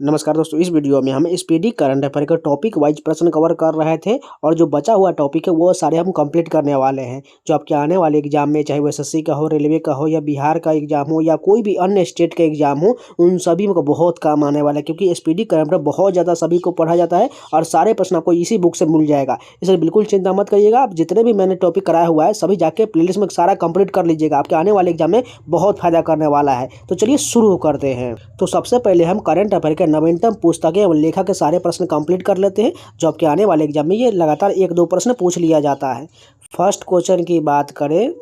नमस्कार दोस्तों, इस वीडियो में हम स्पीडी करंट अफेयर का टॉपिक वाइज प्रश्न कवर कर रहे थे और जो बचा हुआ टॉपिक है वो सारे हम कंप्लीट करने वाले हैं। जो आपके आने वाले एग्जाम में, चाहे वो एसएससी का हो, रेलवे का हो या बिहार का एग्जाम हो या कोई भी अन्य स्टेट का एग्जाम हो, उन सभी में बहुत काम आने वाला है। क्योंकि स्पीडी करंट अफेयर बहुत ज़्यादा सभी को पढ़ा जाता है और सारे प्रश्न आपको इसी बुक से मिल जाएगा। इसलिए बिल्कुल चिंता मत करिएगा। आप जितने भी मैंने टॉपिक कराया हुआ है सभी जाके प्लेलिस्ट में सारा कंप्लीट कर लीजिएगा। आपके आने वाले एग्जाम में बहुत फायदा करने वाला है। तो चलिए शुरू करते हैं। तो सबसे पहले हम करंट अफेयर के नवीनतम पुस्तकें और लेखक के सारे प्रश्न कंप्लीट कर लेते हैं। जो आपके आने वाले एग्जाम में ये लगातार 1-2 प्रश्न पूछ लिया जाता है। फर्स्ट क्वेश्चन की बात करें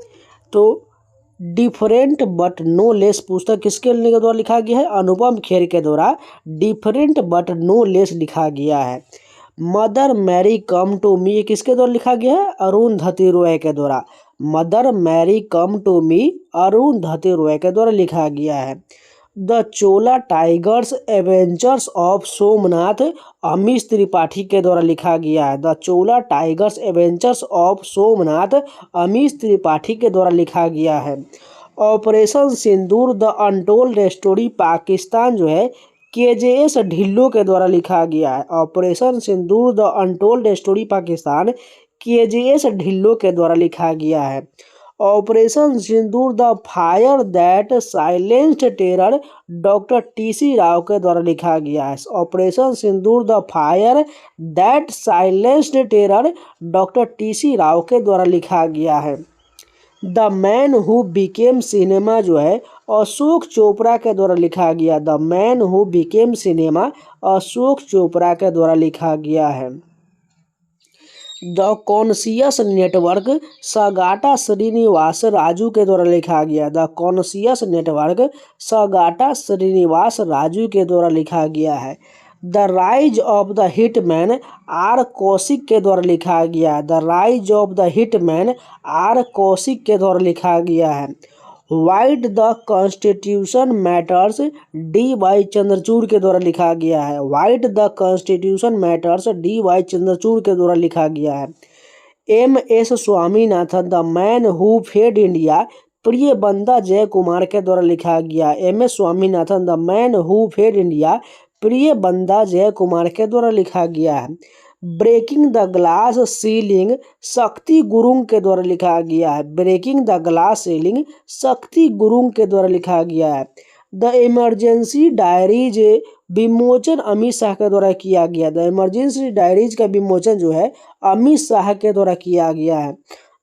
तो डिफरेंट बट नो लेस पुस्तक किसके द्वारा लिखा गया है? अनुपम खेर के द्वारा डिफरेंट बट नो लेस लिखा गया है। Mother Mary come to me किसके द्वारा लिखा गया है? अरुंधति रॉय के द्वारा। Mother Mary come to me Arundhati Roy के द्वारा लिखा गया है। The Chola tigers avengers of Somnath Amish Tripathi के द्वारा लिखा गया है। The Chola tigers avengers of Somnath Amish Tripathi के द्वारा लिखा गया है। Operation Sindoor the untold story Pakistan जो है KJS ढिल्लो के द्वारा लिखा गया है। Operation Sindoor the untold story Pakistan KJS Dhillon के द्वारा लिखा गया है। Operation Sindoor the fire that silenced terror doctor TC Rao के द्वारा लिखा गया है। Operation Sindoor the fire that silenced terror doctor TC Rao के द्वारा लिखा गया है। The man who became cinema जो है अशोक चोपड़ा के द्वारा लिखा गया। The man who became cinema Ashok Chopra के द्वारा लिखा गया है। The conscious network Sugata Srinivas Raju के द्वारा लिखा गया। The conscious network Sugata Srinivas Raju के द्वारा लिखा गया है। The rise of the hitman R Kaushik के द्वारा लिखा गया है। The rise of the hitman R Kaushik के द्वारा लिखा गया है। Why the constitution matters DY Chandrachud के द्वारा लिखा गया है। Why the constitution matters DY Chandrachud के द्वारा लिखा गया है। MS Swaminathan the man who fed India Priyambada Jaikumar के द्वारा लिखा गया। MS Swaminathan the man who fed India Priyambada Jaikumar के द्वारा लिखा गया है। ब्रेकिंग द ग्लास सीलिंग शक्ति गुरुंग के द्वारा लिखा गया है। ब्रेकिंग द ग्लास सीलिंग शक्ति गुरुंग के द्वारा लिखा गया है। द इमरजेंसी डायरीज विमोचन अमित शाह के द्वारा किया गया। द इमरजेंसी डायरीज का विमोचन जो है अमित शाह के द्वारा किया गया है।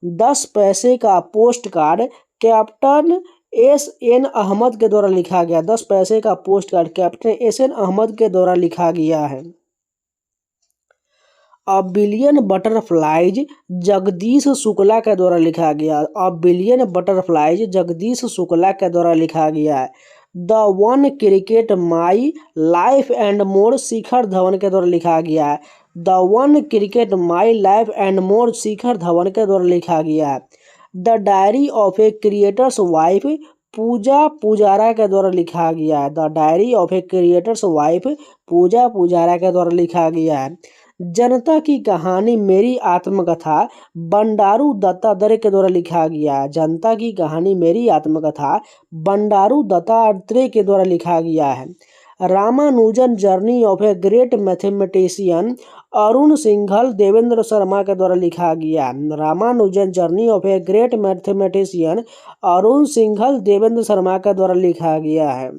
10 पैसे का post card captain SN Ahmad के द्वारा लिखा गया। 10 पैसे का post card captain SN Ahmad के द्वारा लिखा गया है। A billion butterflies Jagdish Shukla के द्वारा लिखा गया। A billion butterflies Jagdish Shukla के द्वारा लिखा गया है। The one cricket my life and more Shikhar Dhawan के द्वारा लिखा गया है। The one cricket my life and more Shikhar Dhawan के द्वारा लिखा गया है। The diary of a creator's wife Pooja Pujara के द्वारा लिखा गया है। The diary of a creator's wife Pooja Pujara के द्वारा लिखा गया है। जनता की कहानी मेरी आत्मकथा बंडारू दत्तात्रेय के द्वारा लिखा गया है। जनता की कहानी मेरी आत्मकथा बंडारू दत्तात्रेय के द्वारा लिखा गया है। Ramanujan journey of a great mathematician Arun Singhal Devendra Sharma के द्वारा लिखा गया। Ramanujan journey of a great mathematician Arun Singhal Devendra Sharma के द्वारा लिखा गया है।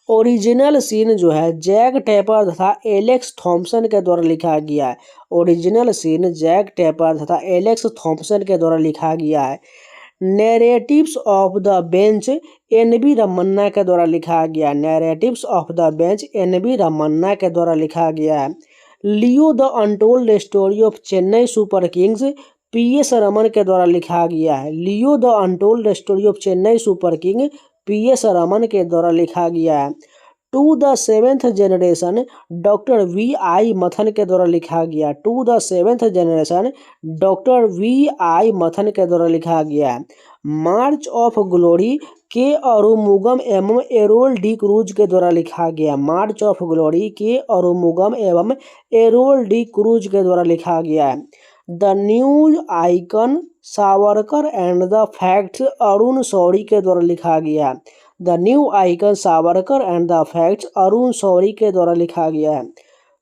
ओरिजिनल सीन जो है जैक टेपर तथा एलेक्स थॉम्सन के द्वारा लिखा गया है। ओरिजिनल सीन जैक टेपर तथा एलेक्स थॉम्सन के द्वारा लिखा गया है। Narratives of the bench NB Ramana के द्वारा लिखा गया। Narratives of the bench NB Ramana के द्वारा लिखा गया है। Leo the untold story of Chennai super kings PS Raman के द्वारा लिखा गया है। Leo the untold story of Chennai super king PS Raman के द्वारा लिखा गया है। To the seventh generation doctor VI Mathan के द्वारा लिखा गया। To the seventh generation doctor VI Mathan के द्वारा लिखा गया है। मार्च ऑफ ग्लोरी के अरुमुगम एवं एरोल डी क्रूज के द्वारा लिखा गया। मार्च ऑफ ग्लोरी के अरुमुगम एवं एरोल डी क्रूज के द्वारा लिखा गया है। The news icon Savarkar and the facts Arun Shourie के द्वारा लिखा गया। The new icon Savarkar and the facts Arun Shourie के द्वारा लिखा गया है।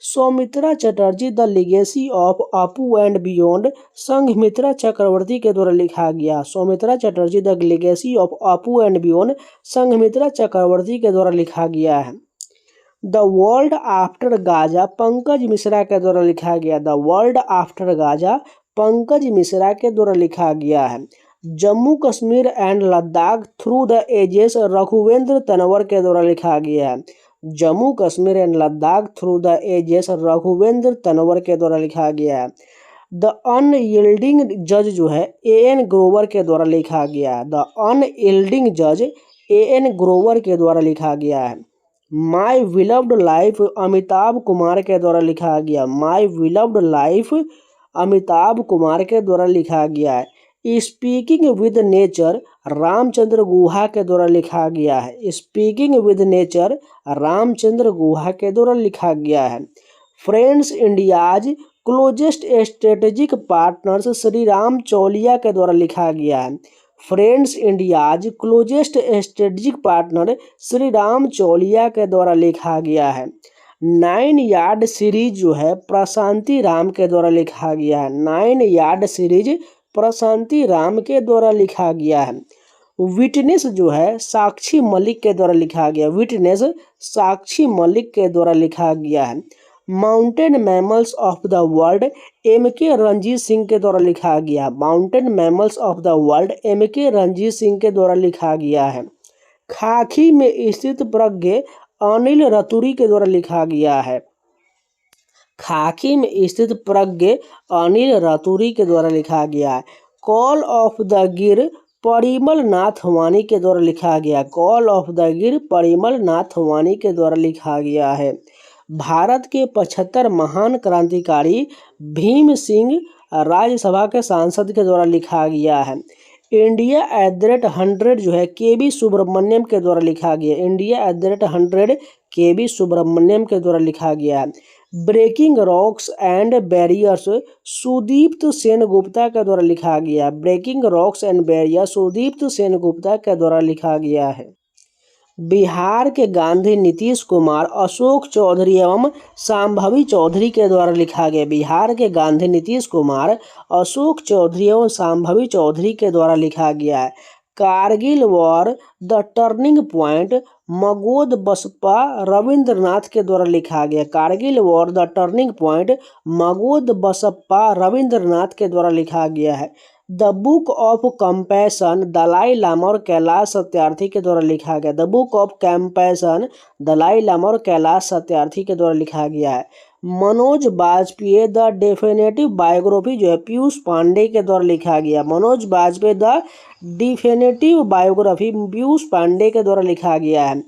Soumitra Chatterjee the legacy of Apu and beyond Sanghamitra Chakraborty के द्वारा लिखा गया। Soumitra Chatterjee the legacy of Apu and beyond Sanghamitra Chakraborty के द्वारा लिखा गया है। The world after Gaza Pankaj Mishra के द्वारा लिखा गया। The world after Gaza Pankaj Mishra के द्वारा लिखा गया है। Jammu Kashmir and Ladakh through the ages Raghuvendra Tanwar के द्वारा लिखा गया है। Jammu Kashmir and Ladakh through the ages Raghuvendra Tanwar के द्वारा लिखा गया है। द अनयील्डिंग जज जो है A.N. ग्रोवर के द्वारा लिखा गया है। द अनयील्डिंग जज A.N. ग्रोवर के द्वारा लिखा गया है। माई विलव्ड लाइफ अमिताभ कुमार के द्वारा लिखा गया। माई विलव्ड लाइफ अमिताभ कुमार के द्वारा लिखा गया है। Speaking with nature Ramachandra Guha के द्वारा लिखा गया है। Speaking with nature Ramachandra Guha के द्वारा लिखा गया है। Friends India's closest strategic partners Shri Ram Chauliya के द्वारा लिखा गया है। Friends India's closest strategic partner Shri Ram Chauliya के द्वारा लिखा गया है। 9 यार्ड सीरीज जो है प्रशांति राम के द्वारा लिखा गया है। 9 यार्ड सीरीज प्रशांति राम के द्वारा लिखा गया है। विटनेस जो है साक्षी मलिक के द्वारा लिखा गया। विटनेस साक्षी मलिक के द्वारा लिखा गया है। Mountain mammals of the world M.K. Ranjit Singh के द्वारा लिखा गया। Mountain mammals of the world M.K. Ranjit Singh के द्वारा लिखा गया है। खाकी में स्थित प्रज्ञ अनिल रतूरी के द्वारा लिखा गया है। खाकी में स्थित प्रज्ञ अनिल रतूरी के द्वारा लिखा गया है। कॉल ऑफ द गिर परिमल नाथ वानी के द्वारा लिखा गया। कॉल ऑफ द गिर परिमल नाथ वानी के द्वारा लिखा गया है। भारत के 75 महान क्रांतिकारी भीम सिंह राज्यसभा के सांसद के द्वारा लिखा गया है। इंडिया @100 जो है KB सुब्रमण्यम के द्वारा लिखा गया। इंडिया @100 KB सुब्रमण्यम के द्वारा लिखा गया है। Breaking rocks and barriers Sudipta Sengupta के द्वारा लिखा गया। Breaking rocks and barriers Sudipta Sengupta के द्वारा लिखा गया है। बिहार के गांधी नीतीश कुमार अशोक चौधरी एवं शांभवी चौधरी के द्वारा लिखा गया। बिहार के गांधी नीतीश कुमार अशोक चौधरी एवं शांभवी चौधरी के द्वारा लिखा गया है। Kargil war the turning point Magod Basappa Ravindranath के द्वारा लिखा गया। Kargil war the turning point Magod Basappa Ravindranath के द्वारा लिखा गया है। The book of compassion Dalai Lama और कैलाश सत्यार्थी के द्वारा लिखा गया। The book of compassion Dalai Lama और कैलाश सत्यार्थी के द्वारा लिखा गया है। Manoj Bajpayee the definitive biography जो है पीयूष पांडे के द्वारा लिखा गया। Manoj Bajpayee the definitive biography Piyush Pandey के द्वारा लिखा गया है।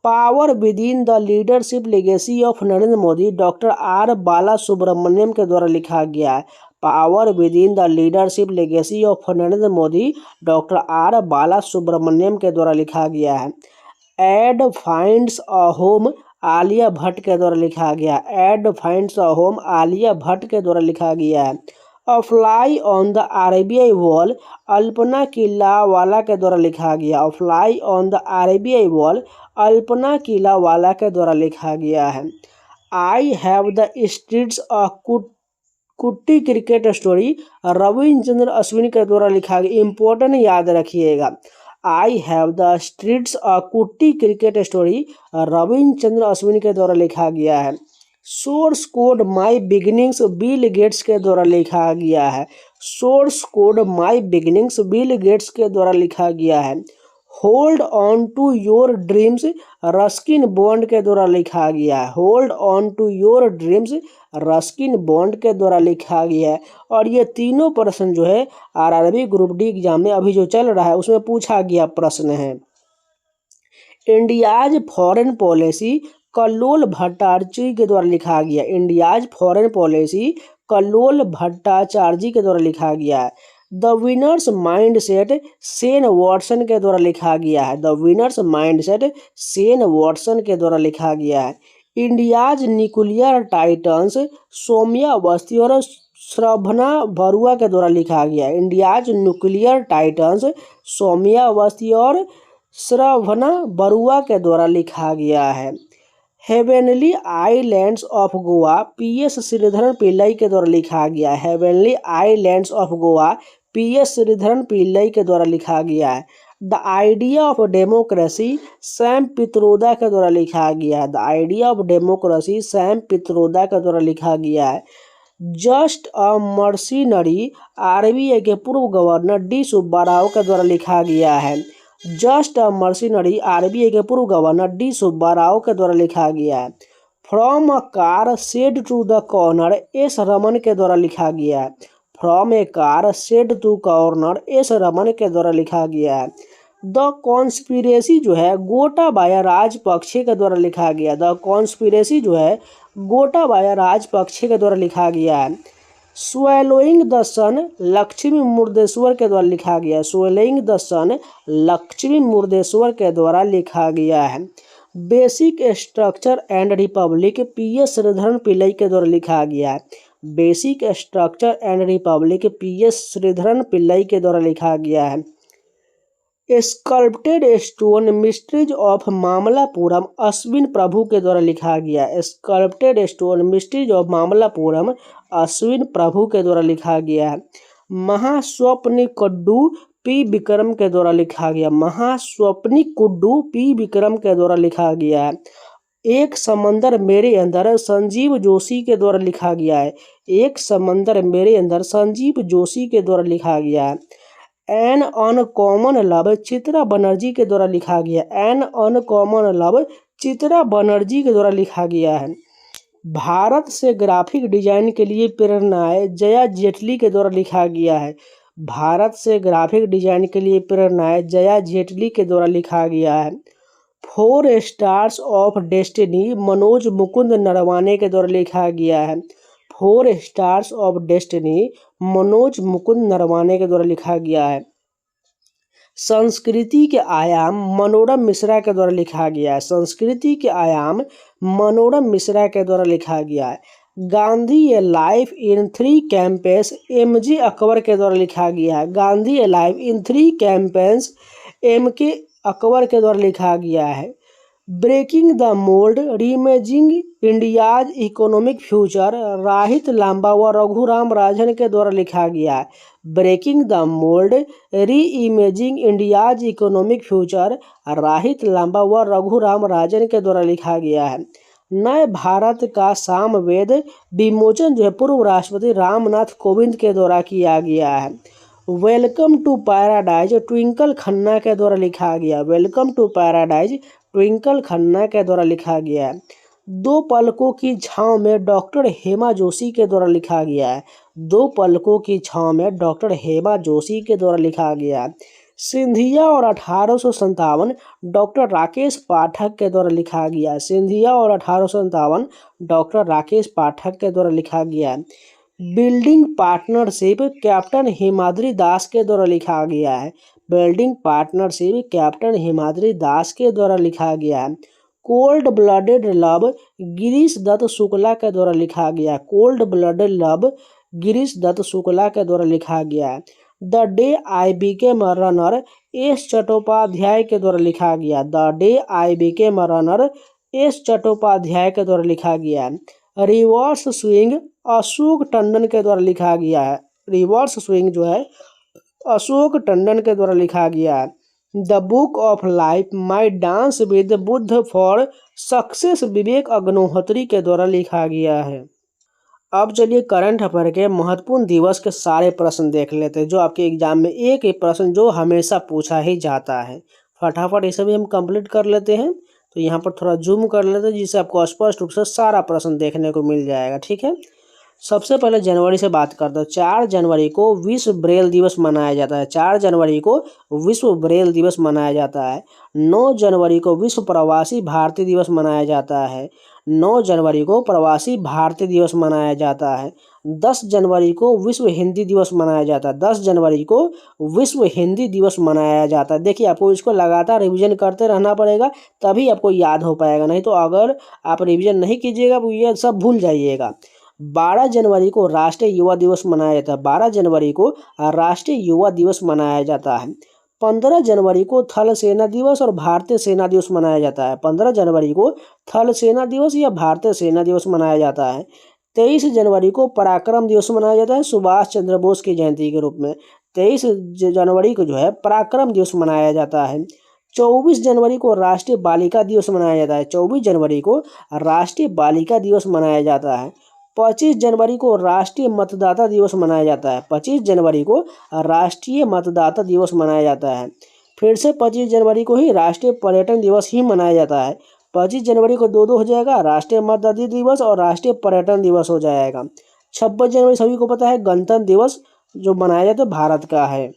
Power within the leadership legacy of Narendra Modi doctor R Balasubramaniam के द्वारा लिखा गया है। Power within the leadership legacy of Narendra Modi doctor R Balasubramaniam के द्वारा लिखा गया है। Ed finds a home Alia Bhatt के द्वारा लिखा गया। Ed finds a home Alia Bhatt के द्वारा लिखा गया है। A fly on the RBI wall Alpana Kilawala के द्वारा लिखा गया। A fly on the RBI wall Alpana Kilawala के द्वारा लिखा गया है। I have the streets a kutti cricket story Ravichander Ashwin के द्वारा लिखा गया। इंपॉर्टेंट याद रखिएगा। आई have the streets a kutti cricket story Ravichander Ashwin के द्वारा लिखा गया है। Source code my beginnings Bill Gates के द्वारा लिखा गया है। Source code my beginnings Bill Gates के द्वारा लिखा गया है। Hold on to your dreams Ruskin Bond के द्वारा लिखा गया है। Hold on to your dreams Ruskin Bond के द्वारा लिखा गया है। और ये तीनों प्रश्न जो है RRB ग्रुप डी एग्जाम में अभी जो चल रहा है उसमें पूछा गया प्रश्न है। India's foreign policy Kallol Bhattacharya के द्वारा लिखा गया। India's foreign policy Kallol Bhattacharya के द्वारा लिखा गया है। The winners mindset Shane Watson के द्वारा लिखा गया है। The winners mindset Shane Watson के द्वारा लिखा गया है। India's nuclear titans Saumya Awasthi और श्रभना बरुआ के द्वारा लिखा गया है। India's nuclear titans Saumya Awasthi और श्रवणा बरुआ के द्वारा लिखा गया है। Heavenly islands of Goa P S. Sreedharan Pillai के द्वारा लिखा गया है। Heavenly islands of Goa P S. Sreedharan Pillai के द्वारा लिखा गया है। The idea of democracy Sam Pitroda के द्वारा लिखा गया है। The idea of democracy Sam Pitroda के द्वारा लिखा गया है। जस्ट अ मर्सिनरी आरबीआई के पूर्व गवर्नर डी सुब्बा राव के द्वारा लिखा गया है। जस्ट अ मर्सिनरी आरबीआई के पूर्व गवर्नर डी सुब्बा राव के द्वारा लिखा गया है। From a car shed to the corner S Raman के द्वारा लिखा गया है। From a car shed to corner S Raman के द्वारा लिखा गया है। द कॉन्स्पिरेसी जो है गोटाबाया राजपक्षे के द्वारा लिखा गया। द कॉन्स्पिरेसी जो है गोटाबाया राजपक्षे के द्वारा लिखा गया है। Swallowing the sun Lakshmi Murdeshwar के द्वारा लिखा गया है। Swallowing the sun Lakshmi Murdeshwar के द्वारा लिखा गया है। Basic structure and republic P S. Sreedharan Pillai के द्वारा लिखा गया है। Basic structure and republic P S. Sreedharan Pillai के द्वारा लिखा गया है। Sculpted stone mysteries of Mamallapuram Ashwin Prabhu के द्वारा लिखा गया। Sculpted stone mysteries of Mamallapuram Ashwin Prabhu के द्वारा लिखा गया है। महास्वप्निकुड्डू पी विक्रम के द्वारा लिखा गया। महास्वप्निकुड्डू पी विक्रम के द्वारा लिखा गया है। एक समंदर मेरे अंदर संजीव जोशी के द्वारा लिखा गया है। एक समंदर मेरे अंदर संजीव जोशी के द्वारा लिखा गया है। An uncommon love Chitra Banerjee के द्वारा लिखा गया। An uncommon love Chitra Banerjee के द्वारा लिखा गया है। भारत से ग्राफिक डिजाइन के लिए प्रेरणाएं जया जेटली के द्वारा लिखा गया है। भारत से ग्राफिक डिजाइन के लिए प्रेरणाएं जया जेटली के द्वारा लिखा गया है। 4 stars of destiny Manoj Mukund Naravane के द्वारा लिखा गया है। 4 stars of destiny Manoj Mukund Naravane के द्वारा लिखा गया है। संस्कृति के आयाम मनोरम मिश्रा के द्वारा लिखा गया है। संस्कृति के आयाम मनोरम मिश्रा के द्वारा लिखा गया है। Gandhi a life in 3 campaigns M J. Akbar के द्वारा लिखा गया है। Gandhi a life in 3 campaigns M K. Akbar के द्वारा लिखा गया है। Breaking the mould reimagining India's economic future Rohit Lamba व रघुराम राजन के द्वारा लिखा गया है। Breaking the mould reimagining India's economic future Rohit Lamba व रघुराम राजन के द्वारा लिखा गया है। नए भारत का सामवेद विमोचन जो है पूर्व राष्ट्रपति रामनाथ कोविंद के द्वारा किया गया है। Welcome to paradise Twinkle Khanna के द्वारा लिखा गया। Welcome to paradise Twinkle Khanna के द्वारा लिखा गया है। 2 पलकों की छांव में डॉक्टर हेमा जोशी के द्वारा लिखा गया है। 2 पलकों की छांव में डॉक्टर हेमा जोशी के द्वारा लिखा गया है। सिंधिया और 1857 डॉक्टर राकेश पाठक के द्वारा लिखा गया है। सिंधिया और 1857 डॉक्टर राकेश पाठक के द्वारा लिखा गया है। Building partnership captain Himadri Das के द्वारा लिखा गया है। Building partnership captain Himadri Das के द्वारा लिखा गया है। Cold blooded love Girish Dutt Shukla के द्वारा लिखा गया। Cold blooded love Girish Dutt Shukla के द्वारा लिखा गया है। The day I became runner S Chattopadhyay के द्वारा लिखा गया। The day I became runner S Chattopadhyay के द्वारा लिखा गया है। रिवर्स स्विंग अशोक टंडन के द्वारा लिखा गया है। रिवर्स स्विंग जो है अशोक टंडन के द्वारा लिखा गया है। The book of life my dance with Buddha for success Vivek Agnihotri के द्वारा लिखा गया है। अब चलिए करंट अफेयर के महत्वपूर्ण दिवस के सारे प्रश्न देख लेते हैं जो आपके एग्जाम में एक एक प्रश्न जो हमेशा पूछा ही जाता है। फटाफट इसे भी हम कंप्लीट कर लेते हैं। तो यहाँ पर थोड़ा जूम कर लेते हैं जिससे आपको स्पष्ट रूप से सारा प्रश्न देखने को मिल जाएगा। ठीक है, सबसे पहले जनवरी से बात करते हैं। 4 जनवरी को विश्व ब्रेल दिवस मनाया जाता है। 4 जनवरी को विश्व ब्रेल दिवस मनाया जाता है। 9 जनवरी को विश्व प्रवासी भारतीय दिवस मनाया जाता है। 9 जनवरी को प्रवासी भारतीय दिवस मनाया जाता है। 10 जनवरी को विश्व हिंदी दिवस मनाया जाता है। 10 जनवरी को विश्व हिंदी दिवस मनाया जाता है। देखिए, आपको इसको लगातार रिवीजन करते रहना पड़ेगा, तभी आपको याद हो पाएगा, नहीं तो अगर आप रिवीजन नहीं कीजिएगा तो ये सब भूल जाइएगा। 12 जनवरी को राष्ट्रीय युवा दिवस मनाया जाता है। 12 जनवरी को राष्ट्रीय युवा दिवस मनाया जाता है। 15 जनवरी को थल सेना दिवस और भारतीय सेना दिवस मनाया जाता है। 15 जनवरी को थल सेना दिवस या भारतीय सेना दिवस मनाया जाता है। 23 जनवरी को पराक्रम दिवस मनाया जाता है सुभाष चंद्र बोस की जयंती के रूप में। 23 जनवरी को जो है पराक्रम दिवस मनाया जाता है। 24 जनवरी को राष्ट्रीय बालिका दिवस मनाया जाता है। 24 जनवरी को राष्ट्रीय बालिका दिवस मनाया जाता है। 25 जनवरी को राष्ट्रीय मतदाता दिवस मनाया जाता है। 25 जनवरी को राष्ट्रीय मतदाता दिवस मनाया जाता है। फिर से 25 जनवरी को ही राष्ट्रीय पर्यटन दिवस ही मनाया जाता है। 25 जनवरी को दो हो जाएगा, राष्ट्रीय मतदाता दिवस और राष्ट्रीय पर्यटन दिवस हो जाएगा। 26 जनवरी सभी को पता है गणतंत्र दिवस जो मनाया जाता है भारत का है।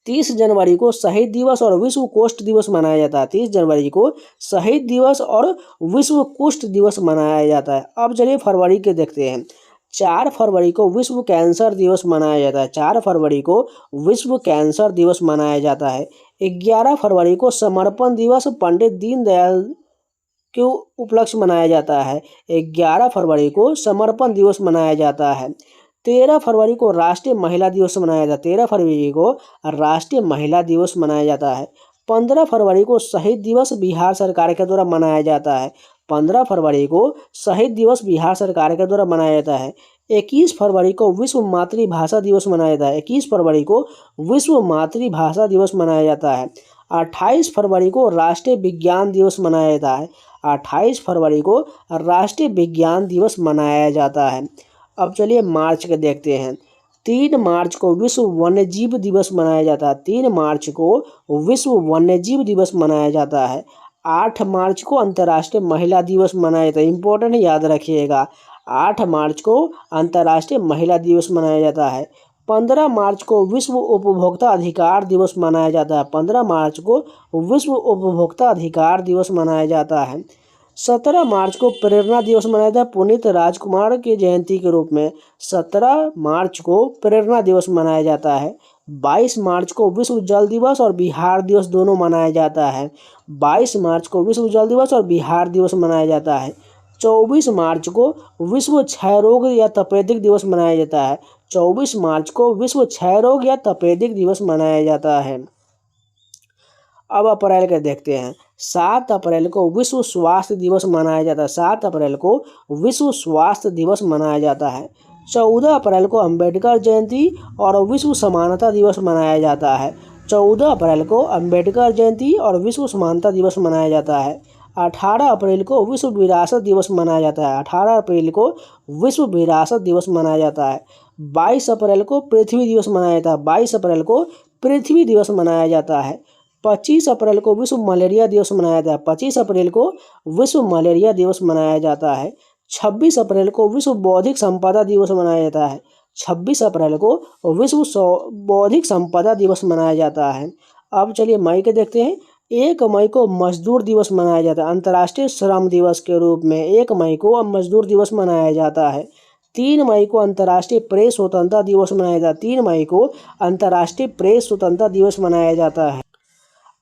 30 जनवरी को शहीद दिवस और विश्व कुष्ठ दिवस मनाया जाता है। 30 जनवरी को शहीद दिवस और विश्व कुष्ठ दिवस मनाया जाता है। अब चलिए फरवरी के देखते हैं। 4 फरवरी को विश्व कैंसर दिवस मनाया जाता है। 4 फरवरी को विश्व कैंसर दिवस मनाया जाता है। 11 फरवरी को समर्पण दिवस पंडित दीनदयाल के उपलक्ष्य मनाया जाता है। 11 फरवरी को समर्पण दिवस मनाया जाता है। 13 फरवरी को राष्ट्रीय महिला दिवस मनाया जाता है। 13 फरवरी को राष्ट्रीय महिला दिवस मनाया जाता है। 15 फरवरी को शहीद दिवस बिहार सरकार के द्वारा मनाया जाता है। 15 फरवरी को शहीद दिवस बिहार सरकार के द्वारा मनाया जाता है। 21 फरवरी को विश्व मातृभाषा दिवस मनाया जाता है। 21 फरवरी को विश्व मातृभाषा दिवस मनाया जाता है। 28 फरवरी को राष्ट्रीय विज्ञान दिवस मनाया जाता है। 28 फरवरी को राष्ट्रीय विज्ञान दिवस मनाया जाता है। अब चलिए मार्च के देखते हैं। 3 मार्च को विश्व वन्यजीव दिवस मनाया जाता है। 3 मार्च को विश्व वन्यजीव दिवस मनाया जाता है। 8 मार्च को अंतर्राष्ट्रीय महिला दिवस मनाया जाता है। इंपॉर्टेंट याद रखिएगा, 8 मार्च को अंतर्राष्ट्रीय महिला दिवस मनाया जाता है। 15 मार्च को विश्व उपभोक्ता अधिकार दिवस मनाया जाता है। 15 मार्च को विश्व उपभोक्ता अधिकार दिवस मनाया जाता है। 17 मार्च को प्रेरणा दिवस मनाया जाता है पुनीत राजकुमार की जयंती के रूप में। 17 मार्च को प्रेरणा दिवस मनाया जाता है। 22 मार्च को विश्व जल दिवस और बिहार दिवस दोनों मनाया जाता है। 22 मार्च को विश्व जल दिवस और बिहार दिवस मनाया जाता है। 24 मार्च को विश्व क्षय रोग या तपेदिक दिवस मनाया जाता है। 24 मार्च को विश्व क्षय रोग या तपेदिक दिवस मनाया जाता है। अब अप्रैल के देखते हैं। 7 अप्रैल को विश्व स्वास्थ्य दिवस मनाया जाता है। 7 अप्रैल को विश्व स्वास्थ्य दिवस मनाया जाता है। 14 अप्रैल को अंबेडकर जयंती और विश्व समानता दिवस मनाया जाता है। 14 अप्रैल को अंबेडकर जयंती और विश्व समानता दिवस मनाया जाता है। 18 अप्रैल को विश्व विरासत दिवस मनाया जाता है। 18 अप्रैल को विश्व विरासत दिवस मनाया जाता है। 22 अप्रैल को पृथ्वी दिवस मनाया जाता है। 22 अप्रैल को पृथ्वी दिवस मनाया जाता है। 25 अप्रैल को विश्व मलेरिया दिवस मनाया जाता है। 25 अप्रैल को विश्व मलेरिया दिवस मनाया जाता है। 26 अप्रैल को विश्व बौद्धिक संपदा दिवस मनाया जाता है। 26 अप्रैल को विश्व बौद्धिक संपदा दिवस मनाया जाता है। अब चलिए मई के देखते हैं। 1 मई को मजदूर दिवस मनाया जाता है अंतर्राष्ट्रीय श्रम दिवस के रूप में। 1 मई को मजदूर दिवस मनाया जाता है। 3 मई को अंतर्राष्ट्रीय प्रेस स्वतंत्रता दिवस मनाया जाता है। 3 मई को अंतर्राष्ट्रीय प्रेस स्वतंत्रता दिवस मनाया जाता है।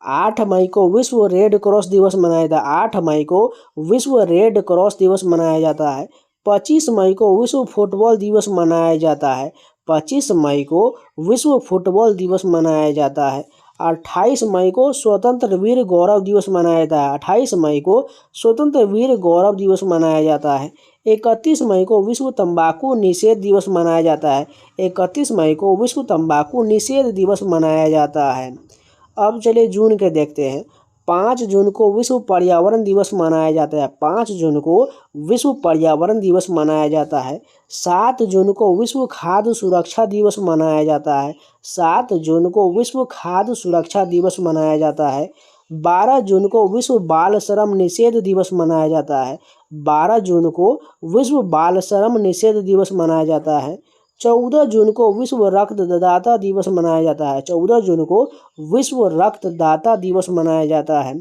8 मई को विश्व रेड क्रॉस दिवस मनाया जाता है। 8 मई को विश्व रेड क्रॉस दिवस मनाया जाता है। 25 मई को विश्व फुटबॉल दिवस मनाया जाता है। 25 मई को विश्व फुटबॉल दिवस मनाया जाता है। 28 मई को स्वतंत्र वीर गौरव दिवस मनाया जाता है। 28 मई को स्वतंत्र वीर गौरव दिवस मनाया जाता है। 31 मई को विश्व तंबाकू निषेध दिवस मनाया जाता है। 31 मई को विश्व तंबाकू निषेध दिवस मनाया जाता है। अब चलिए जून के देखते हैं। 5 जून को विश्व पर्यावरण दिवस मनाया जाता है। 5 जून को विश्व पर्यावरण दिवस मनाया जाता है। 7 जून को विश्व खाद्य सुरक्षा दिवस मनाया जाता है। 7 जून को विश्व खाद्य सुरक्षा दिवस मनाया जाता है। 12 जून को विश्व बाल श्रम निषेध दिवस मनाया जाता है। 12 जून को विश्व बाल श्रम निषेध दिवस मनाया जाता है। 14 जून को विश्व रक्तदाता दिवस मनाया जाता है। 14 जून को विश्व रक्तदाता दिवस मनाया जाता है।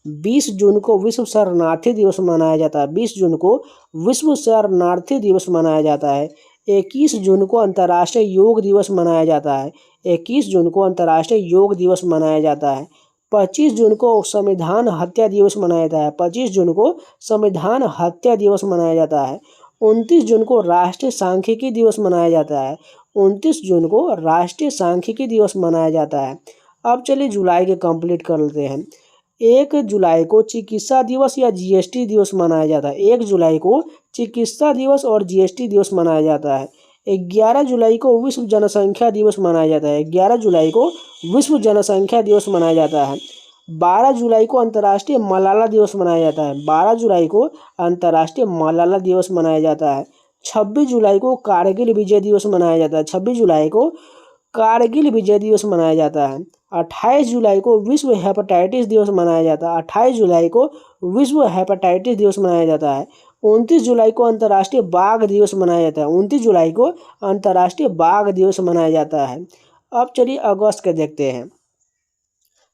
20 जून को विश्व शरणार्थी दिवस मनाया जाता है। 20 जून को विश्व शरणार्थी दिवस मनाया जाता है। 21 जून को अंतर्राष्ट्रीय योग दिवस मनाया जाता है। 21 जून को अंतर्राष्ट्रीय योग दिवस मनाया जाता है। 25 जून को संविधान हत्या दिवस मनाया जाता है। 25 जून को संविधान हत्या दिवस मनाया जाता है। 29 जून को राष्ट्रीय सांख्यिकी दिवस मनाया जाता है। 29 जून को राष्ट्रीय सांख्यिकी दिवस मनाया जाता है। अब चलिए जुलाई के कंप्लीट कर लेते हैं। 1 जुलाई को चिकित्सा दिवस या जीएसटी दिवस मनाया जाता है। 1 जुलाई को चिकित्सा दिवस और जीएसटी दिवस मनाया जाता है। 11 जुलाई को विश्व जनसंख्या दिवस मनाया जाता है। 11 जुलाई को विश्व जनसंख्या दिवस मनाया जाता है। 12 जुलाई को अंतर्राष्ट्रीय मलाला दिवस मनाया जाता है। 12 जुलाई को अंतर्राष्ट्रीय मलाला दिवस मनाया जाता है। 26 जुलाई को कारगिल विजय दिवस मनाया जाता है। 26 जुलाई को कारगिल विजय दिवस मनाया जाता है। 28 जुलाई को विश्व हेपेटाइटिस दिवस मनाया जाता है। 28 जुलाई को विश्व हेपेटाइटिस दिवस मनाया जाता है। 29 जुलाई को अंतर्राष्ट्रीय बाघ दिवस मनाया जाता है। 29 जुलाई को अंतर्राष्ट्रीय बाघ दिवस मनाया जाता है। अब चलिए अगस्त के देखते हैं।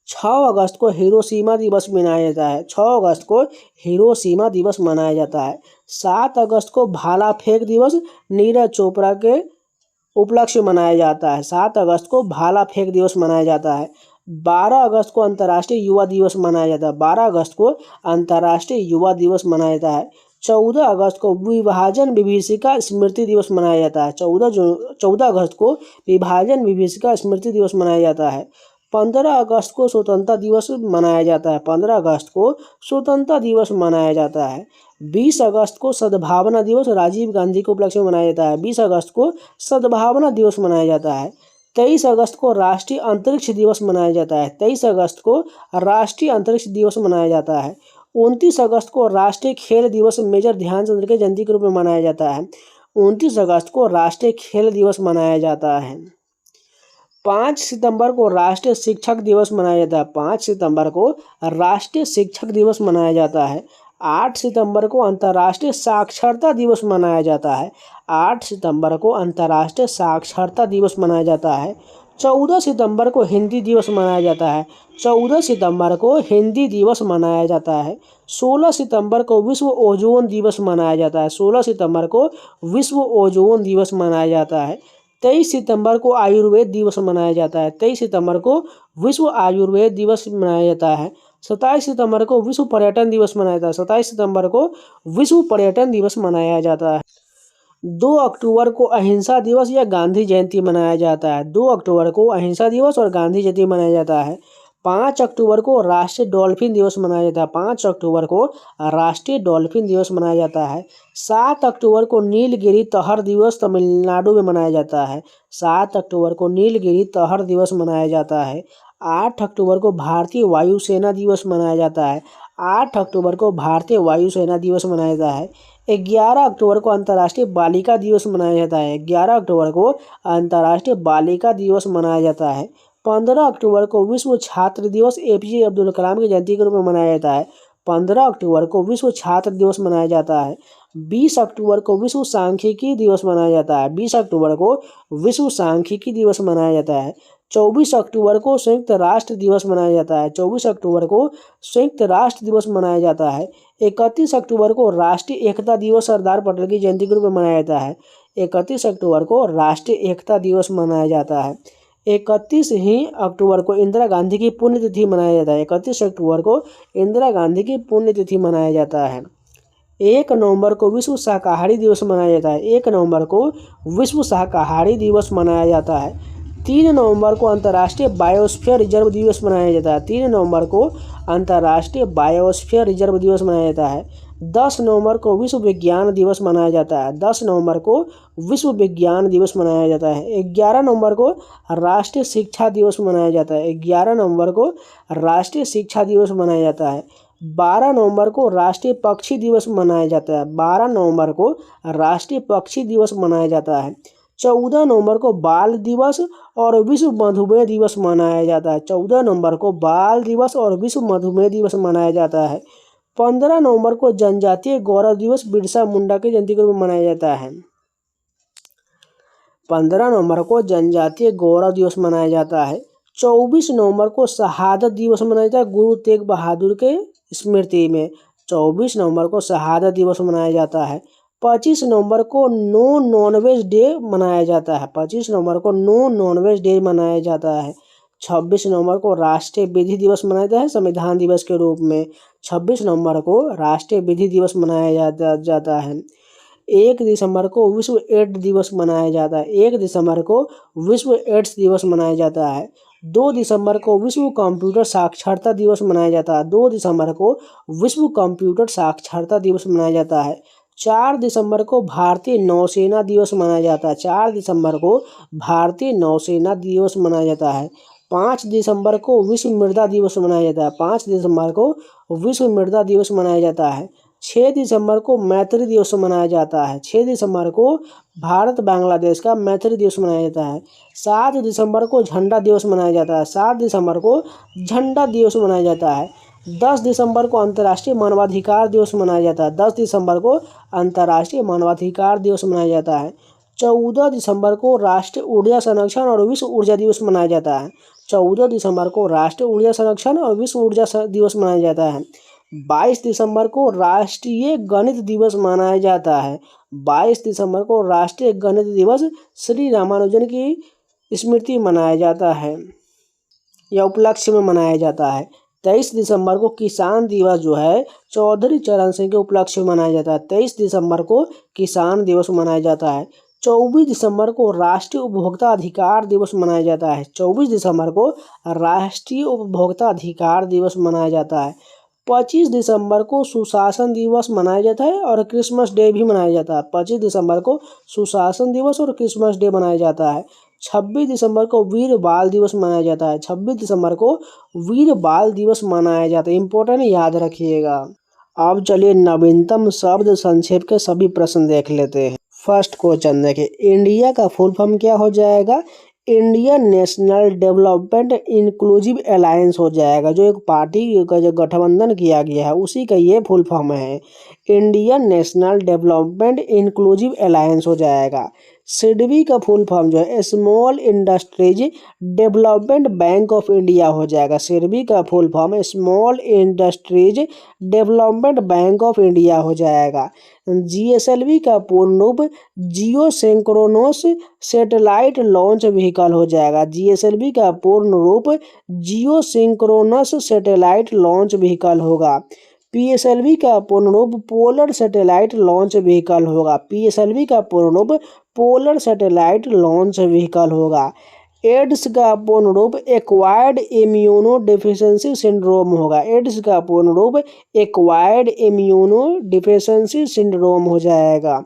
6 अगस्त को हिरोशिमा दिवस मनाया जाता है। 6 अगस्त को हिरोशिमा दिवस मनाया जाता है। 7 अगस्त को भाला फेंक दिवस नीरज चोपड़ा के उपलक्ष्य मनाया जाता है। 7 अगस्त को भाला फेंक दिवस मनाया जाता है। 12 अगस्त को अंतर्राष्ट्रीय युवा दिवस मनाया जाता है। 12 अगस्त को अंतर्राष्ट्रीय युवा दिवस मनाया जाता है। 14 अगस्त को विभाजन विभीषिका स्मृति दिवस मनाया जाता है। 14 अगस्त को विभाजन विभीषिका स्मृति दिवस मनाया जाता है। 15 अगस्त को स्वतंत्रता दिवस मनाया जाता है। 15 अगस्त को स्वतंत्रता दिवस मनाया जाता है। 20 अगस्त को सद्भावना दिवस राजीव गांधी के उपलक्ष्य में मनाया जाता है। 20 अगस्त को सद्भावना दिवस मनाया जाता है। 23 अगस्त को राष्ट्रीय अंतरिक्ष दिवस मनाया जाता है। 23 अगस्त को राष्ट्रीय अंतरिक्ष दिवस मनाया जाता है। 29 अगस्त को राष्ट्रीय खेल दिवस मेजर ध्यानचंद के जयंती के रूप में मनाया जाता है। 29 अगस्त को राष्ट्रीय खेल दिवस मनाया जाता है। 5 सितंबर को राष्ट्रीय शिक्षक दिवस मनाया जाता है। 5 सितंबर को राष्ट्रीय शिक्षक दिवस मनाया जाता है। 8 सितंबर को अंतर्राष्ट्रीय साक्षरता दिवस मनाया जाता है। 8 सितंबर को अंतर्राष्ट्रीय साक्षरता दिवस मनाया जाता है। 14 सितंबर को हिंदी दिवस मनाया जाता है। 14 सितंबर को हिंदी दिवस मनाया जाता है। 16 सितंबर को विश्व ओजोन दिवस मनाया जाता है। 16 सितंबर को विश्व ओजोन दिवस मनाया जाता है। 23 सितंबर को आयुर्वेद दिवस मनाया जाता है। 23 सितंबर को विश्व आयुर्वेद दिवस मनाया जाता है। 27 सितंबर को विश्व पर्यटन दिवस मनाया जाता है। 27 सितंबर को विश्व पर्यटन दिवस मनाया जाता है। 2 अक्टूबर को अहिंसा दिवस या गांधी जयंती मनाया जाता है। 2 अक्टूबर को अहिंसा दिवस और गांधी जयंती मनाया जाता है। 5 अक्टूबर को राष्ट्रीय डॉल्फिन दिवस मनाया जाता है। 5 अक्टूबर को राष्ट्रीय डॉल्फिन दिवस मनाया जाता है। 7 अक्टूबर को नीलगिरी तहर दिवस तमिलनाडु में मनाया जाता है। 7 अक्टूबर को नीलगिरी तहर दिवस मनाया जाता है। 8 अक्टूबर को भारतीय वायुसेना दिवस मनाया जाता है। 8 अक्टूबर को भारतीय वायुसेना दिवस मनाया जाता है। 11 अक्टूबर को अंतर्राष्ट्रीय बालिका दिवस मनाया जाता है। 11 अक्टूबर को अंतर्राष्ट्रीय बालिका दिवस मनाया जाता है। 15 अक्टूबर को विश्व छात्र दिवस एपीजे अब्दुल कलाम की जयंती के रूप में मनाया जाता है। 15 अक्टूबर को विश्व छात्र दिवस मनाया जाता है। 20 अक्टूबर को विश्व सांख्यिकी दिवस मनाया जाता है। 20 अक्टूबर को विश्व सांख्यिकी दिवस मनाया जाता है। 24 अक्टूबर को संयुक्त राष्ट्र दिवस मनाया जाता है। 24 अक्टूबर को संयुक्त राष्ट्र दिवस मनाया जाता है। 31 अक्टूबर को राष्ट्रीय एकता दिवस सरदार पटेल की जयंती के रूप में मनाया जाता है। 31 अक्टूबर को राष्ट्रीय एकता दिवस मनाया जाता है। 31 ही अक्टूबर को इंदिरा गांधी की पुण्यतिथि मनाया जाता है। 31 अक्टूबर को इंदिरा गांधी की पुण्यतिथि मनाया जाता है। 1 नवंबर को विश्व शाकाहारी दिवस मनाया जाता है। 1 नवंबर को विश्व शाकाहारी दिवस मनाया जाता है। 3 नवंबर को अंतर्राष्ट्रीय बायोस्फीयर रिजर्व दिवस मनाया जाता है। 3 नवंबर को अंतर्राष्ट्रीय बायोस्फीयर रिजर्व दिवस मनाया जाता है। 10 नवंबर को विश्व विज्ञान दिवस मनाया जाता है। 10 नवंबर को विश्व विज्ञान दिवस मनाया जाता है। 11 नवंबर को राष्ट्रीय शिक्षा दिवस मनाया जाता है। 11 नवंबर को राष्ट्रीय शिक्षा दिवस मनाया जाता है। 12 नवंबर को राष्ट्रीय पक्षी दिवस मनाया जाता है। 12 नवंबर को राष्ट्रीय पक्षी दिवस मनाया जाता है। 14 नवंबर को बाल दिवस और विश्व मधुमेह दिवस मनाया जाता है। 14 नवंबर को बाल दिवस और विश्व मधुमेह दिवस मनाया जाता है। 15 नवंबर को जनजातीय गौरव दिवस बिरसा मुंडा की जयंती के रूप में मनाया जाता है। 15 नवंबर को जनजातीय गौरव दिवस मनाया जाता है। 24 नवंबर को शहादत दिवस मनाया जाता है गुरु तेग बहादुर के स्मृति में। 24 नवंबर को शहादत दिवस मनाया जाता है। 25 नवंबर को नो नॉनवेज डे मनाया जाता है। 25 नवंबर को नो नॉनवेज डे मनाया जाता है। 26 नवंबर को राष्ट्रीय विधि दिवस मनाया जाता है संविधान दिवस के रूप में। 26 नवंबर को राष्ट्रीय विधि दिवस मनाया जाता है। 1 दिसंबर को विश्व एड्स दिवस मनाया जाता है। 1 दिसंबर को विश्व एड्स दिवस मनाया जाता है। 2 दिसंबर को विश्व कंप्यूटर साक्षरता दिवस मनाया जाता है। 2 दिसंबर को विश्व कंप्यूटर साक्षरता दिवस मनाया जाता है। 4 दिसंबर को भारतीय नौसेना दिवस मनाया जाता है। 4 दिसंबर को भारतीय नौसेना दिवस मनाया जाता है। 5 दिसंबर को विश्व मृदा दिवस मनाया जाता है। 5 दिसंबर को विश्व मृदा दिवस मनाया जाता है। 6 दिसंबर को मैत्री दिवस मनाया जाता है। 6 दिसंबर को भारत बांग्लादेश का मैत्री दिवस मनाया जाता है। 7 दिसंबर को झंडा दिवस मनाया जाता है। 7 दिसंबर को झंडा दिवस मनाया जाता है। 10 दिसंबर को अंतर्राष्ट्रीय मानवाधिकार दिवस मनाया जाता है। 10 दिसंबर को अंतर्राष्ट्रीय मानवाधिकार दिवस मनाया जाता है। 14 दिसंबर को राष्ट्रीय ऊर्जा संरक्षण और विश्व ऊर्जा दिवस मनाया जाता है। 14 दिसंबर को राष्ट्रीय ऊर्जा संरक्षण और विश्व ऊर्जा दिवस मनाया जाता है। 22 दिसंबर को राष्ट्रीय गणित दिवस मनाया जाता है। 22 दिसंबर को राष्ट्रीय गणित दिवस श्री रामानुजन की स्मृति मनाया जाता है या उपलक्ष्य में मनाया जाता है। 23 दिसंबर को किसान दिवस जो है चौधरी चरण सिंह के उपलक्ष्य में मनाया जाता है। 23 दिसंबर को किसान दिवस मनाया जाता है। 24 दिसंबर को राष्ट्रीय उपभोक्ता अधिकार दिवस मनाया जाता है। 24 दिसंबर को राष्ट्रीय उपभोक्ता अधिकार दिवस मनाया जाता है। 25 दिसंबर को सुशासन दिवस मनाया जाता है और क्रिसमस डे भी मनाया जाता है। 25 दिसंबर को सुशासन दिवस और क्रिसमस डे मनाया जाता है। 26 दिसंबर को वीर बाल दिवस मनाया जाता है। 26 दिसंबर को वीर बाल दिवस मनाया जाता है। इंपॉर्टेंट याद रखिएगा। अब चलिए नवीनतम शब्द संक्षेप के सभी प्रश्न देख लेते हैं। फर्स्ट क्वेश्चन देखिए, इंडिया का फुल फॉर्म क्या हो जाएगा? Indian national development inclusive alliance हो जाएगा। जो एक पार्टी का जो गठबंधन किया गया है उसी का ये फुल फॉर्म है। Indian national development inclusive alliance हो जाएगा। सिडबी का फुल फॉर्म जो है small industries development bank of India हो जाएगा। सिडबी का full form small industries development bank of India हो जाएगा। जीएसएलवी का पूर्ण रूप जियो सिंक्रोनस सैटेलाइट लॉन्च व्हीकल हो जाएगा। जीएसएलवी का पूर्ण रूप जियो सिंक्रोनस सैटेलाइट लॉन्च व्हीकल होगा। पीएसएलवी का पूर्ण रूप पोलर सैटेलाइट लॉन्च व्हीकल होगा। पीएसएलवी का पूर्ण रूप पोलर सैटेलाइट लॉन्च व्हीकल होगा। एड्स का पूर्ण रूप एक्वायर्ड इम्यूनो डिफिशियंसी सिंड्रोम होगा। एड्स का पूर्ण रूप एक्वायर्ड इम्यूनो डिफिशियंसी सिंड्रोम हो जाएगा।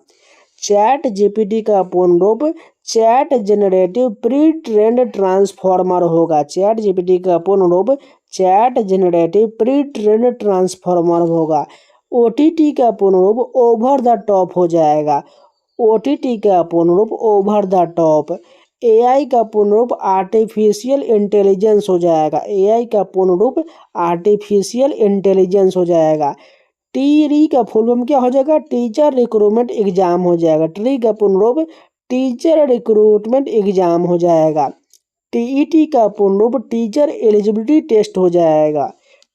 चैट जीपीटी का पूर्ण रूप chat generative pre trend transformer होगा। चैट जीपीटी का पूर्ण रूप chat generative pre trend transformer होगा। ओटीटी का पूर्ण रूप ओवर द टॉप हो जाएगा। ओटीटी का पूर्ण रूप ओवर द टॉप। एआई का पूर्ण रूप आर्टिफिशियल इंटेलिजेंस हो जाएगा। एआई का पूर्ण रूप आर्टिफिशियल इंटेलिजेंस हो जाएगा। टीरी का फुल फॉर्म क्या हो जाएगा? टीचर रिक्रूटमेंट एग्जाम हो जाएगा। टी का पूर्ण रूप टीचर रिक्रूटमेंट एग्जाम हो जाएगा। टीईटी का पूर्ण रूप टीचर एलिजिबिलिटी टेस्ट हो जाएगा।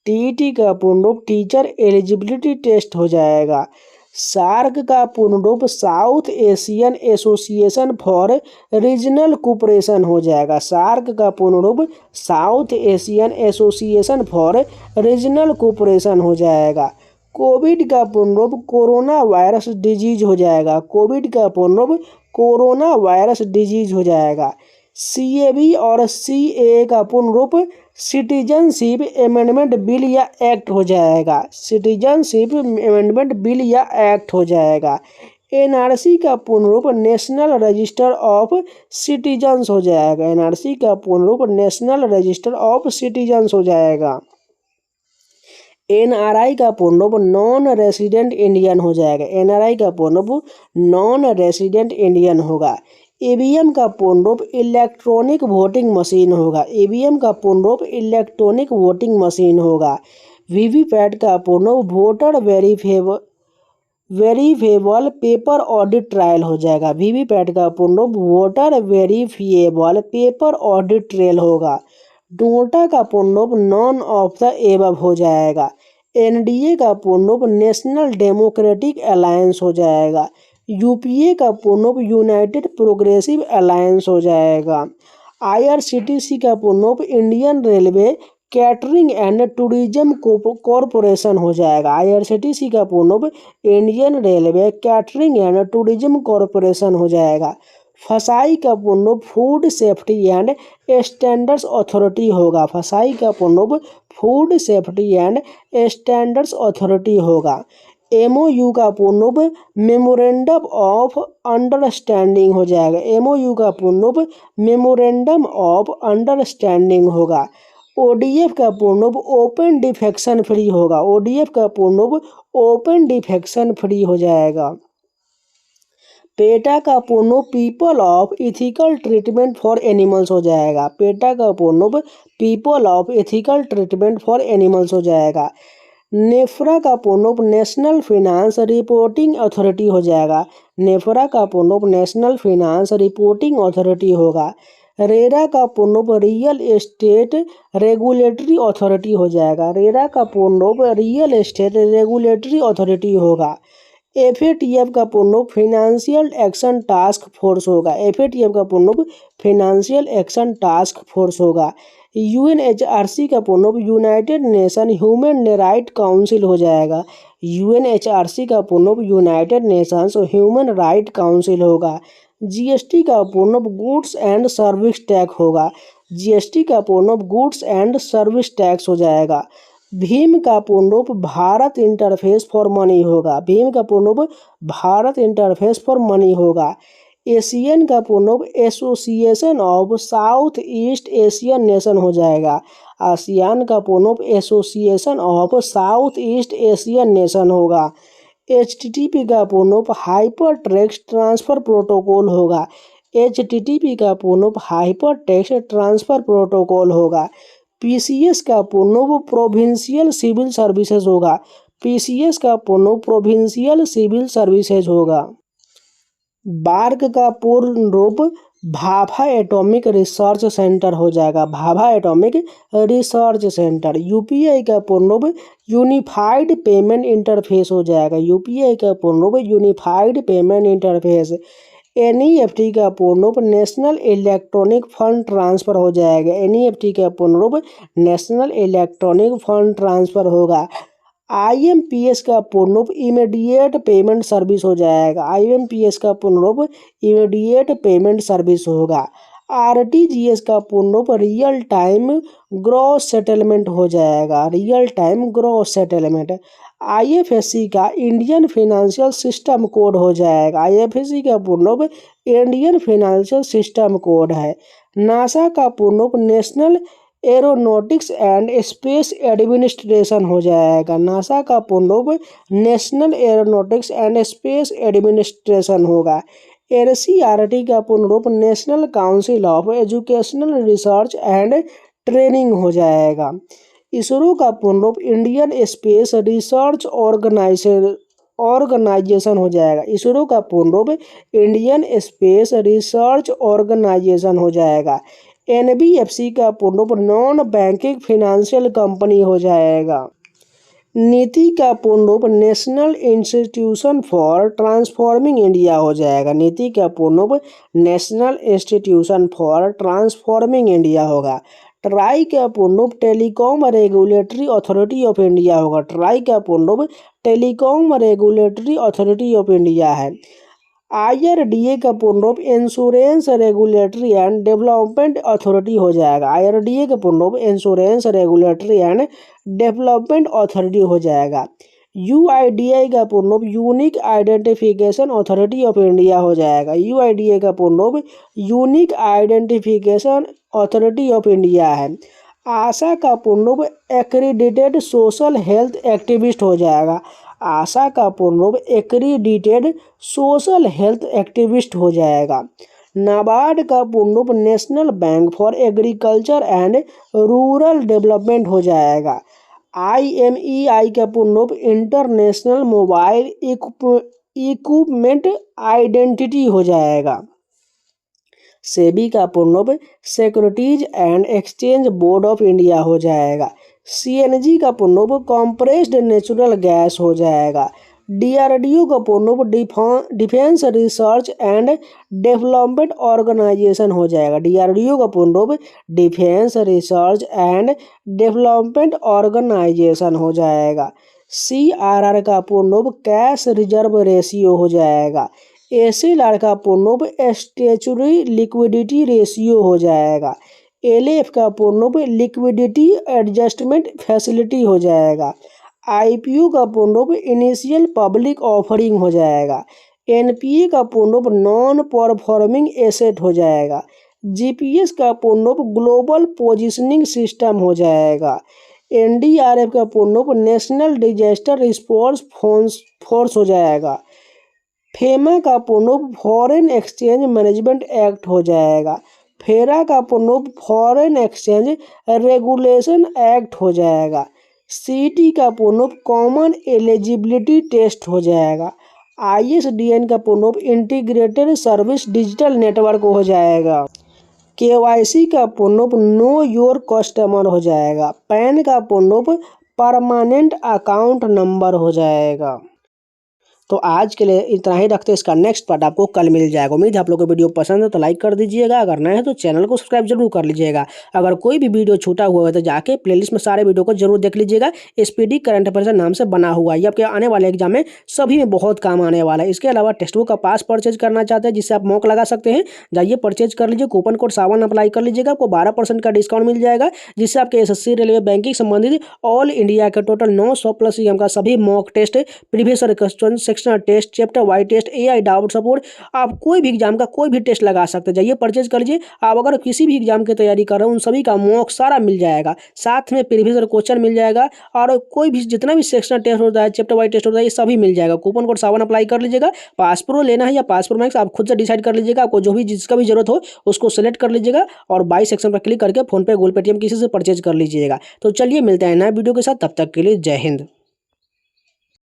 टीईटी का पूर्ण रूप टीचर एलिजिबिलिटी टेस्ट हो जाएगा। सार्क का पूर्ण रूप south Asian association for regional cooperation हो जाएगा। सार्क का पूर्ण रूप south Asian association for regional cooperation हो जाएगा। कोविड का पूर्ण रूप कोरोना वायरस डिजीज हो जाएगा। कोविड का पूर्ण रूप कोरोना वायरस डिजीज हो जाएगा। सीएबी और सीएए का पूर्ण रूप सिटीजनशिप अमेंडमेंट बिल या एक्ट हो जाएगा। सिटीजनशिप अमेंडमेंट बिल या एक्ट हो जाएगा। एनआरसी का पूर्ण रूप नेशनल रजिस्टर ऑफ सिटीजन्स हो जाएगा। एनआरसी का पूर्ण रूप नेशनल रजिस्टर ऑफ सिटीजन्स हो जाएगा। एनआरआई का पूर्ण रूप नॉन रेसिडेंट इंडियन हो जाएगा। एनआरआई का पूर्ण रूप नॉन रेसिडेंट इंडियन होगा। ईवीएम का पूर्ण रूप इलेक्ट्रॉनिक वोटिंग मशीन होगा। ईवीएम का पूर्ण रूप इलेक्ट्रॉनिक वोटिंग मशीन होगा। वीवीपैट का पूर्ण रूप voter verifiable paper audit trial हो जाएगा। वीवीपैट का पूर्ण रूप voter verifiable paper audit trial होगा। डोटा का पूर्ण रूप नॉन ऑफ द एबव हो जाएगा। एनडीए का पूर्ण रूप नेशनल डेमोक्रेटिक अलायंस हो जाएगा। यूपीए का पूर्ण रूप यूनाइटेड प्रोग्रेसिव अलायंस हो जाएगा। आईआरसीटीसी का पूर्ण रूप Indian railway catering and tourism corporation हो जाएगा। आईआरसीटीसी का पूर्ण रूप Indian railway catering and tourism corporation हो जाएगा। फसाई का पूर्ण रूप food safety and standards authority होगा। फसाई का पूर्ण रूप food safety and standards authority होगा। एमओयू का पूर्ण रूप मेमोरेंडम ऑफ अंडरस्टैंडिंग हो जाएगा। एमओयू का पूर्ण रूप मेमोरेंडम ऑफ अंडरस्टैंडिंग होगा। ओडीएफ का पूर्ण रूप ओपन डिफेक्शन फ्री होगा। ओडीएफ का पूर्ण रूप ओपन डिफेक्शन फ्री हो जाएगा। पेटा का पूर्ण रूप people of ethical treatment for animals हो जाएगा। पेटा का पूर्ण रूप people of ethical treatment for animals हो जाएगा। नेफ्रा का पूर्ण रूप नेशनल फिनांस रिपोर्टिंग अथॉरिटी हो जाएगा। नेफ्रा का पूर्ण रूप नेशनल फिनांस रिपोर्टिंग अथॉरिटी होगा। रेरा का पूर्ण रूप रियल एस्टेट रेगुलेटरी अथॉरिटी हो जाएगा। रेरा का पूर्ण रूप रियल एस्टेट रेगुलेटरी अथॉरिटी होगा। एफएटीएफ का पूर्ण रूप फिनेंशियल एक्शन टास्क फोर्स होगा। एफएटीएफ का पूर्ण रूप फिनेंशियल एक्शन टास्क फोर्स होगा। यूएनएचआरसी का पूर्ण रूप United nation human right council हो जाएगा। यूएनएचआरसी का पूर्ण रूप United Nations human right council होगा। जीएसटी का पूर्ण रूप गुड्स एंड सर्विस टैक्स होगा। जीएसटी का पूर्ण रूप गुड्स एंड सर्विस टैक्स हो जाएगा। भीम का पूर्ण रूप भारत इंटरफेस फॉर मनी होगा। भीम का पूर्ण रूप भारत इंटरफेस फॉर मनी होगा। एशियन का पूर्ण रूप association of south east Asian nation हो जाएगा। आसियान का पूर्ण रूप association of south east Asian nation होगा। एचटीटीपी का पूर्ण रूप हाइपर टेक्स्ट ट्रांसफर प्रोटोकॉल होगा। एचटीटीपी का पूर्ण रूप हाइपर टेक्स्ट ट्रांसफर प्रोटोकॉल होगा। पीसीएस का पूर्ण रूप प्रोविंशियल सिविल सर्विसेज होगा। पीसीएस का पूर्ण रूप प्रोविंशियल सिविल सर्विसेज होगा। बार्क का पूर्ण रूप भाभा एटॉमिक रिसर्च सेंटर हो जाएगा। Bhabha atomic research centre. UPI का पूर्ण रूप यूनिफाइड पेमेंट इंटरफेस हो जाएगा। यूपीआई का पूर्ण रूप यूनिफाइड पेमेंट इंटरफेस। एनईएफटी का पूर्ण रूप नेशनल इलेक्ट्रॉनिक फंड ट्रांसफर हो जाएगा। एनईएफटी का पूर्ण रूप नेशनल इलेक्ट्रॉनिक फंड ट्रांसफर होगा। आईएमपीएस का पूर्ण रूप इमीडिएट पेमेंट सर्विस हो जाएगा। आईएमपीएस का पूर्ण रूप इमीडिएट पेमेंट सर्विस होगा। आरटीजीएस का पूर्ण रूप रियल टाइम ग्रॉस सेटलमेंट हो जाएगा। Real time gross settlement. IFSC का इंडियन फाइनेंशियल सिस्टम कोड हो जाएगा। आईएफएससी का पूर्ण रूप इंडियन फाइनेंशियल सिस्टम कोड है। नासा का पूर्ण रूप national aeronautics and space administration हो जाएगा। नासा का पूर्ण रूप national aeronautics and space administration होगा। एनसीईआरटी का पूर्ण रूप national council of educational research and training हो जाएगा। इसरो का पूर्ण रूप इंडियन स्पेस रिसर्च ऑर्गेनाइजेशन हो जाएगा। इसरो का पूर्ण रूप इंडियन स्पेस रिसर्च ऑर्गेनाइजेशन हो जाएगा। एनबीएफसी का पूर्ण रूप नॉन बैंकिंग फाइनेंशियल कंपनी हो जाएगा। नीति का पूर्ण रूप national institution for transforming India हो जाएगा। नीति का पूर्ण रूप national institution for transforming India होगा। ट्राई का पूर्ण रूप telecom regulatory authority of India होगा। ट्राई का पूर्ण रूप telecom regulatory authority of India है। आईआरडीए का पूर्ण रूप insurance regulatory and development authority हो जाएगा। आईआरडीए का पूर्ण रूप insurance regulatory and development authority हो जाएगा। यूआईडीआई का पूर्ण रूप unique identification authority of India हो जाएगा। यूआईडीआई का पूर्ण रूप unique identification authority of India है। आशा का पूर्ण रूप एक्रीडिटेड सोशल हेल्थ एक्टिविस्ट हो जाएगा। आशा का पूर्ण रूप एक्रीडिटेड सोशल हेल्थ एक्टिविस्ट हो जाएगा। नाबार्ड का पूर्ण रूप national bank for agriculture and rural development हो जाएगा। आईएमईआई का पूर्ण रूप इंटरनेशनल मोबाइल इक्विपमेंट आइडेंटिटी हो जाएगा। सेबी का पूर्ण रूप securities and exchange board of India हो जाएगा। सीएनजी का पूर्ण रूप कंप्रेस्ड नेचुरल गैस हो जाएगा। डीआरडीओ का पूर्ण रूप defence research and development organisation हो जाएगा। डीआरडीओ का पूर्ण रूप defence research and development organisation हो जाएगा। सीआरआर का पूर्ण रूप कैश रिजर्व रेशियो हो जाएगा। एसएलआर का पूर्ण रूप स्टैट्यूटरी लिक्विडिटी रेशियो हो जाएगा। एलएफ का पूर्ण रूप लिक्विडिटी एडजस्टमेंट फैसिलिटी हो जाएगा। आईपीओ का पूर्ण रूप इनिशियल पब्लिक ऑफरिंग हो जाएगा। एनपीए का पूर्ण रूप नॉन परफॉर्मिंग एसेट हो जाएगा। जीपीएस का पूर्ण रूप ग्लोबल पोजिशनिंग सिस्टम हो जाएगा। एनडीआरएफ का पूर्ण रूप नेशनल डिजास्टर रिस्पॉन्स फोर्स हो जाएगा। फेमा का पूर्ण रूप फॉरेन एक्सचेंज मैनेजमेंट एक्ट हो जाएगा। फेरा का पूर्ण रूप फॉरेन एक्सचेंज रेगुलेशन एक्ट हो जाएगा। सीटी का पूर्ण रूप कॉमन एलिजिबिलिटी टेस्ट हो जाएगा। आईएसडीएन का पूर्ण रूप इंटीग्रेटेड सर्विस डिजिटल नेटवर्क हो जाएगा। केवाईसी का पूर्ण रूप नो योर कस्टमर हो जाएगा। पैन का पूर्ण रूप परमानेंट अकाउंट नंबर हो जाएगा। तो आज के लिए इतना ही रखते हैं। इसका नेक्स्ट पार्ट आपको कल मिल जाएगा। उम्मीद है आप लोगों को वीडियो पसंद है तो लाइक कर दीजिएगा, अगर नए है तो चैनल को सब्सक्राइब जरूर कर लीजिएगा। अगर कोई भी वीडियो छूटा हुआ है तो जाके प्लेलिस्ट में सारे वीडियो को जरूर देख लीजिएगा। एसपीडी करंट अफेयर्स नाम से बना हुआ है, ये आपके आने वाले एग्जाम में सभी में बहुत काम आने वाला है। इसके अलावा टेक्स्ट बुक का पास परचेज करना चाहते हैं जिससे आप मॉक लगा सकते हैं, जाइए परचेज कर लीजिए। कूपन कोड सावन अप्लाई कर लीजिएगा, आपको 12% का डिस्काउंट मिल जाएगा, जिससे आपके एसएससी रेलवे बैंकिंग संबंधित ऑल इंडिया के टोटल 900+ सीएम का सभी mock test, previous question, sectional test, chapter wise test, AI doubt support, आप कोई भी एग्जाम का कोई भी टेस्ट लगा सकते हैं। जाइए परचेज कर लीजिए। आप अगर किसी भी एग्जाम की तैयारी कर रहे हो उन सभी का मॉक सारा मिल जाएगा, साथ में प्रीवियस क्वेश्चन मिल जाएगा, और कोई भी जितना भी सेक्शनल टेस्ट होता है, चैप्टर वाई टेस्ट होता है, ये सभी मिल जाएगा। कूपन कोड सावन अप्लाई कर लीजिएगा। पास प्रो लेना है या पास प्रो मैक्स आप खुद से डिसाइड कर लीजिएगा। आपको जो भी जिसका भी जरूरत हो उसको सेलेक्ट कर लीजिएगा और बाई सेक्शन पर क्लिक करके फोन पे, गूगल पेटीएम किसी से परचेज कर लीजिएगा। तो चलिए मिलते हैं नए वीडियो के साथ, तब तक के लिए जय हिंद।